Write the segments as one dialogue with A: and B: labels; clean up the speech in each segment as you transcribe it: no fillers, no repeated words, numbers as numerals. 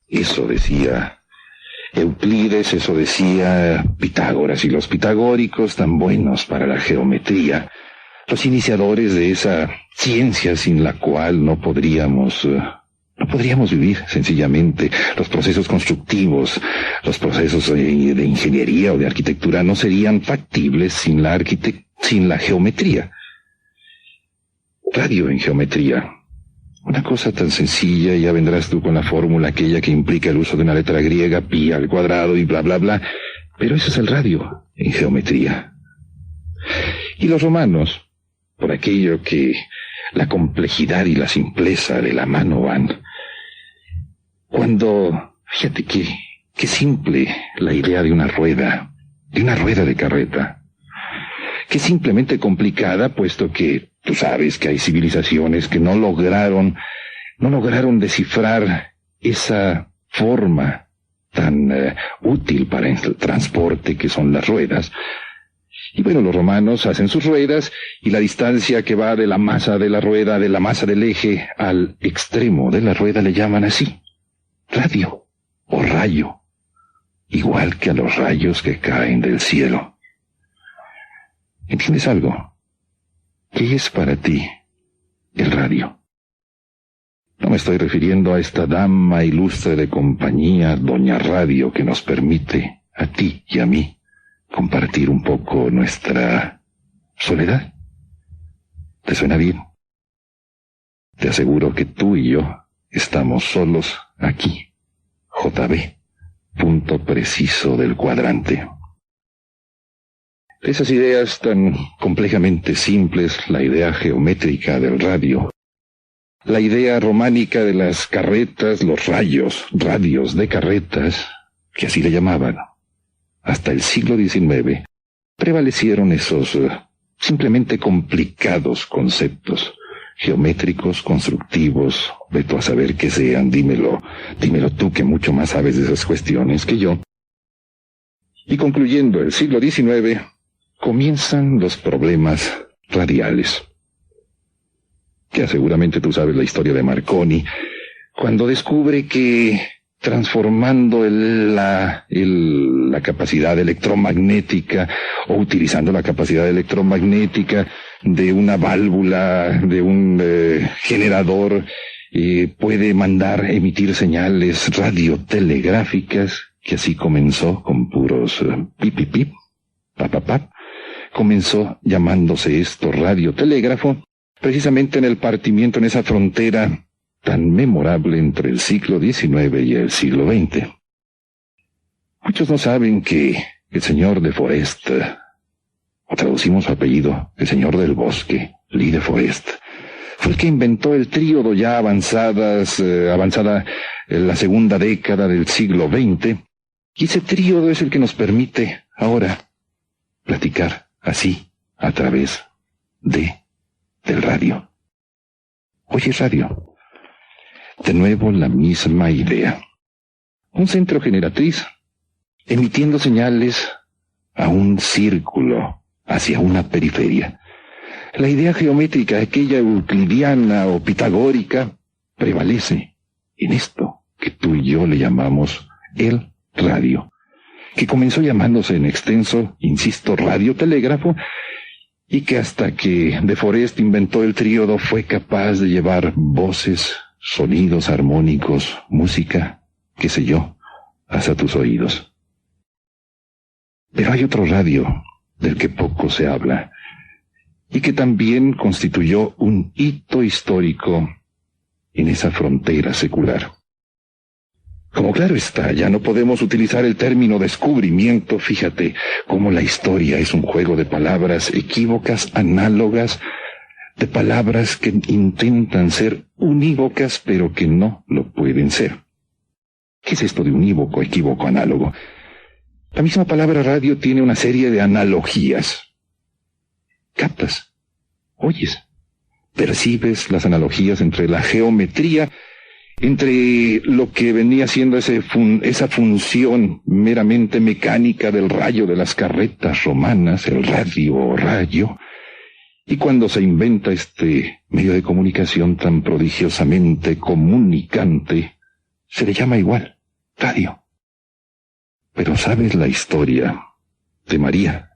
A: Eso decía Euclides, eso decía Pitágoras, y los pitagóricos tan buenos para la geometría, los iniciadores de esa ciencia sin la cual no podríamos vivir, sencillamente. Los procesos constructivos, los procesos de ingeniería o de arquitectura no serían factibles sin la geometría. Radio en geometría. Una cosa tan sencilla, ya vendrás tú con la fórmula aquella que implica el uso de una letra griega, pi al cuadrado y bla bla bla, pero eso es el radio en geometría. Y los romanos, por aquello que la complejidad y la simpleza de la mano van. Fíjate qué simple la idea de una rueda de carreta. Qué simplemente complicada, puesto que tú sabes que hay civilizaciones que no lograron descifrar esa forma tan útil para el transporte que son las ruedas. Y bueno, los romanos hacen sus ruedas, y la distancia que va de la masa de la rueda, de la masa del eje, al extremo de la rueda le llaman así: radio o rayo, igual que a los rayos que caen del cielo. ¿Entiendes algo? ¿Qué es para ti el radio? No me estoy refiriendo a esta dama ilustre de compañía, Doña Radio, que nos permite, a ti y a mí, compartir un poco nuestra soledad. ¿Te suena bien? Te aseguro que tú y yo estamos solos aquí. JB, punto preciso del cuadrante. Esas ideas tan complejamente simples, la idea geométrica del radio, la idea románica de las carretas, los radios de carretas, que así le llamaban, hasta el siglo XIX, prevalecieron esos simplemente complicados conceptos geométricos, constructivos, vete a saber qué sean, dímelo tú que mucho más sabes de esas cuestiones que yo. Y concluyendo el siglo XIX, comienzan los problemas radiales. Ya seguramente tú sabes la historia de Marconi, cuando descubre que transformando la capacidad electromagnética, o utilizando la capacidad electromagnética de una válvula, de un generador, puede emitir señales radiotelegráficas, que así comenzó con puros pip, pip, pip, pap, pap, pap. Comenzó llamándose esto radiotelégrafo, precisamente en el partimiento, en esa frontera tan memorable entre el siglo XIX y el siglo XX. Muchos no saben que el señor de Forest, o traducimos su apellido, el señor del bosque, Lee de Forest, fue el que inventó el tríodo ya avanzada en la segunda década del siglo XX, y ese tríodo es el que nos permite ahora platicar así, a través del radio. Oye, radio. De nuevo la misma idea. Un centro generatriz, emitiendo señales a un círculo, hacia una periferia. La idea geométrica, aquella euclidiana o pitagórica, prevalece en esto que tú y yo le llamamos el radio, que comenzó llamándose en extenso, insisto, radiotelégrafo, y que hasta que de Forest inventó el tríodo fue capaz de llevar voces, sonidos armónicos, música, qué sé yo, hasta tus oídos. Pero hay otro radio del que poco se habla, y que también constituyó un hito histórico en esa frontera secular. Como claro está, ya no podemos utilizar el término descubrimiento. Fíjate cómo la historia es un juego de palabras equívocas, análogas, de palabras que intentan ser unívocas, pero que no lo pueden ser. ¿Qué es esto de unívoco, equívoco, análogo? La misma palabra radio tiene una serie de analogías. ¿Captas? ¿Oyes? ¿Percibes las analogías entre la geometría, entre lo que venía siendo esa función meramente mecánica del rayo de las carretas romanas, el radio o rayo, y cuando se inventa este medio de comunicación tan prodigiosamente comunicante, se le llama igual Radio. Pero ¿sabes la historia de María?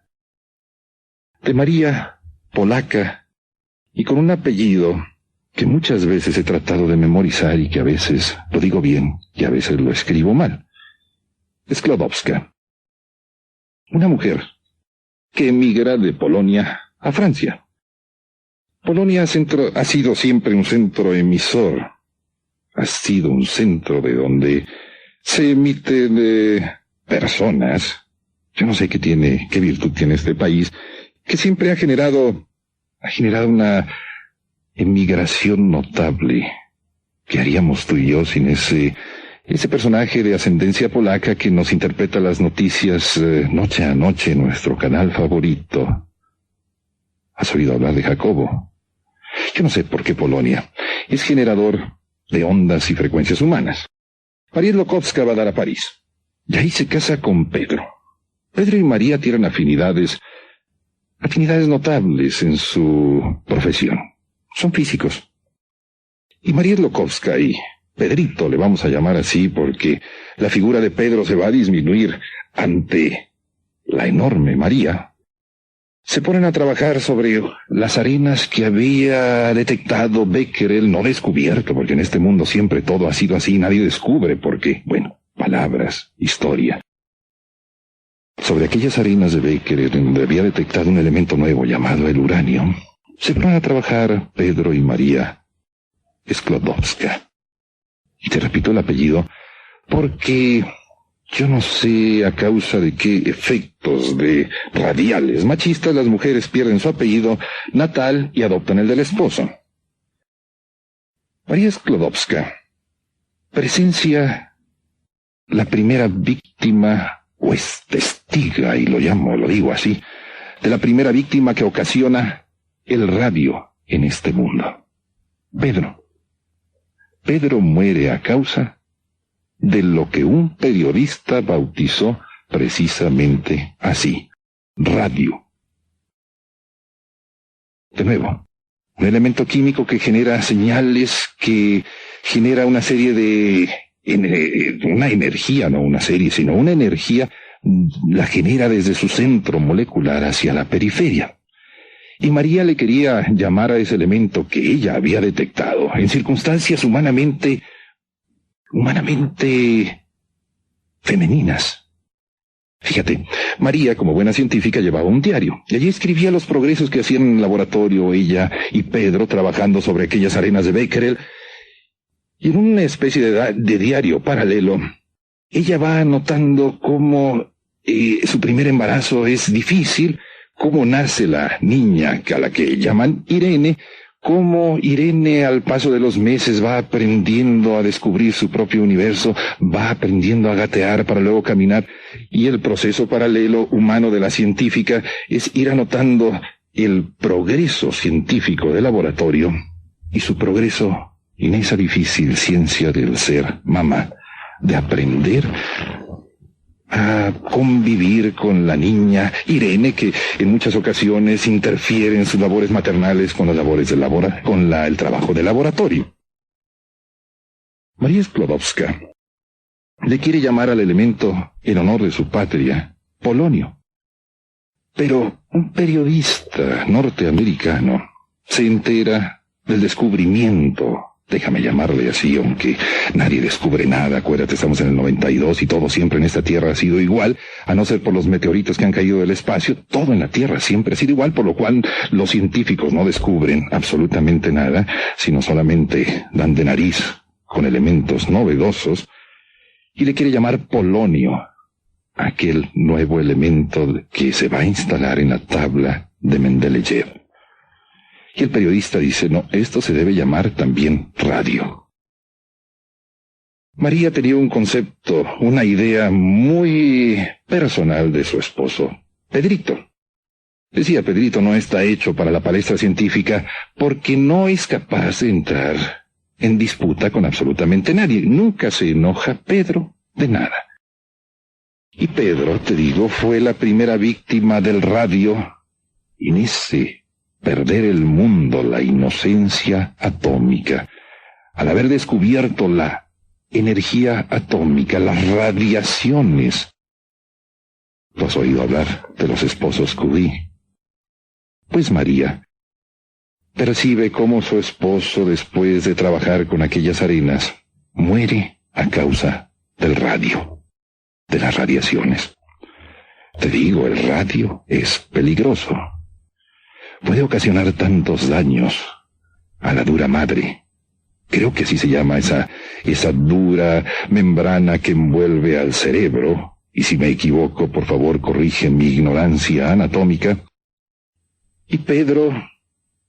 A: De María, polaca, y con un apellido que muchas veces he tratado de memorizar y que a veces lo digo bien y a veces lo escribo mal. Sklodowska. Una mujer que emigra de Polonia a Francia. Polonia ha sido siempre un centro emisor. Ha sido un centro de donde se emiten personas. Yo no sé qué virtud tiene este país, que siempre ha generado una emigración notable. ¿Qué haríamos tú y yo sin ese personaje de ascendencia polaca que nos interpreta las noticias noche a noche en nuestro canal favorito? ¿Has oído hablar de Jacobo? Yo no sé por qué Polonia es generador de ondas y frecuencias humanas. María Lokowska va a dar a París, y ahí se casa con Pedro. Pedro y María tienen afinidades notables en su profesión. Son físicos. Y María Lokowska y Pedrito, le vamos a llamar así porque la figura de Pedro se va a disminuir ante la enorme María, se ponen a trabajar sobre las arenas que había detectado Becquerel, no descubierto, porque en este mundo siempre todo ha sido así, nadie descubre por qué. Bueno, palabras, historia. Sobre aquellas arenas de Becquerel, donde había detectado un elemento nuevo llamado el uranio, se ponen a trabajar Pedro y María Sklodowska. Y te repito el apellido porque yo no sé a causa de qué efectos de radiales machistas las mujeres pierden su apellido natal y adoptan el del esposo. María Sklodowska presencia la primera víctima, o es testiga, y lo digo así, de la primera víctima que ocasiona el radio en este mundo. Pedro muere a causa de lo que un periodista bautizó precisamente así: radio. De nuevo, un elemento químico que genera señales, que genera una serie de... una energía, no una serie, sino una energía, la genera desde su centro molecular hacia la periferia. Y María le quería llamar a ese elemento que ella había detectado en circunstancias humanamente femeninas. Fíjate, María, como buena científica, llevaba un diario, y allí escribía los progresos que hacían en el laboratorio ella y Pedro trabajando sobre aquellas arenas de Becquerel, y en una especie de diario paralelo, ella va anotando cómo su primer embarazo es difícil, cómo nace la niña a la que llaman Irene, cómo Irene al paso de los meses va aprendiendo a descubrir su propio universo, va aprendiendo a gatear para luego caminar, y el proceso paralelo humano de la científica es ir anotando el progreso científico del laboratorio y su progreso en esa difícil ciencia del ser mamá, de aprender a convivir con la niña Irene, que en muchas ocasiones interfiere en sus labores maternales con las labores el trabajo de laboratorio. María Sklodowska le quiere llamar al elemento, en honor de su patria, polonio. Pero un periodista norteamericano se entera del descubrimiento, déjame llamarle así, aunque nadie descubre nada. Acuérdate, estamos en el 92 y todo siempre en esta Tierra ha sido igual, a no ser por los meteoritos que han caído del espacio. Todo en la Tierra siempre ha sido igual, por lo cual los científicos no descubren absolutamente nada, sino solamente dan de nariz con elementos novedosos, y le quiere llamar polonio, aquel nuevo elemento que se va a instalar en la tabla de Mendeleev. Y el periodista dice, no, esto se debe llamar también radio. María tenía un concepto, una idea muy personal de su esposo, Pedrito. Decía, Pedrito no está hecho para la palestra científica porque no es capaz de entrar en disputa con absolutamente nadie. Nunca se enoja Pedro de nada. Y Pedro, te digo, fue la primera víctima del radio en ese perder el mundo, la inocencia atómica, al haber descubierto la energía atómica, las radiaciones. ¿Tú has oído hablar de los esposos Curie? Pues María percibe cómo su esposo, después de trabajar con aquellas arenas, muere a causa del radio, de las radiaciones. Te digo, el radio es peligroso. Puede ocasionar tantos daños a la dura madre. Creo que así se llama esa dura membrana que envuelve al cerebro. Y si me equivoco, por favor, corrige mi ignorancia anatómica. Y Pedro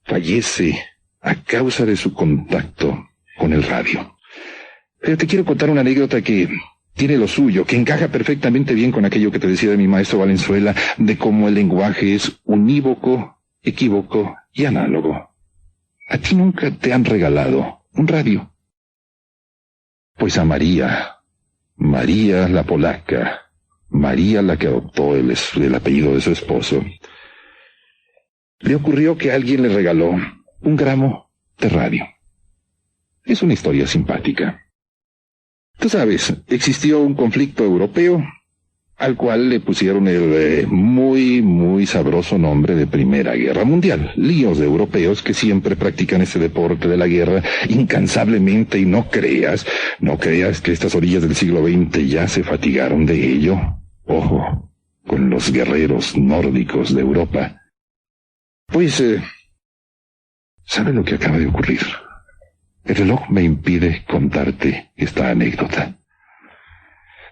A: fallece a causa de su contacto con el radio. Pero te quiero contar una anécdota que tiene lo suyo, que encaja perfectamente bien con aquello que te decía de mi maestro Valenzuela, de cómo el lenguaje es unívoco, equívoco y análogo. ¿A ti nunca te han regalado un radio? Pues a María la polaca, María la que adoptó el apellido de su esposo, le ocurrió que alguien le regaló un gramo de radio. Es una historia simpática. Tú sabes, existió un conflicto europeo al cual le pusieron el muy sabroso nombre de Primera Guerra Mundial. Líos de europeos que siempre practican ese deporte de la guerra incansablemente, y no creas que estas orillas del siglo XX ya se fatigaron de ello. Ojo, con los guerreros nórdicos de Europa. Pues, ¿sabe lo que acaba de ocurrir? El reloj me impide contarte esta anécdota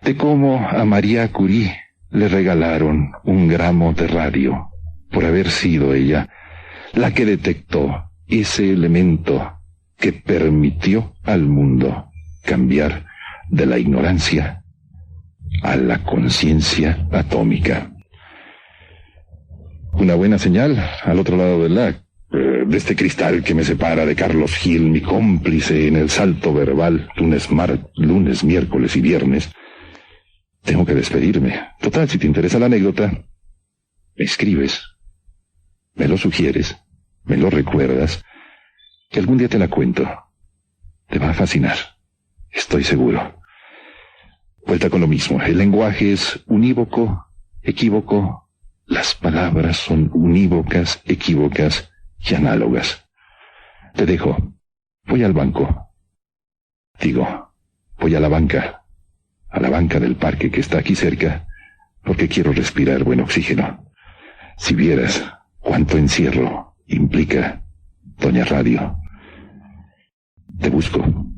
A: de cómo a María Curie le regalaron un gramo de radio por haber sido ella la que detectó ese elemento que permitió al mundo cambiar de la ignorancia a la conciencia atómica. Una buena señal al otro lado de este cristal que me separa de Carlos Gil, mi cómplice en el salto verbal, lunes, miércoles y viernes. Tengo que despedirme. Total, si te interesa la anécdota, me escribes, me lo sugieres, me lo recuerdas, que algún día te la cuento. Te va a fascinar, estoy seguro. Vuelta con lo mismo, el lenguaje es unívoco, equívoco, las palabras son unívocas, equívocas y análogas. Te dejo, voy al banco. Voy a la banca del parque que está aquí cerca, porque quiero respirar buen oxígeno. Si vieras cuánto encierro implica Doña Radio. Te busco.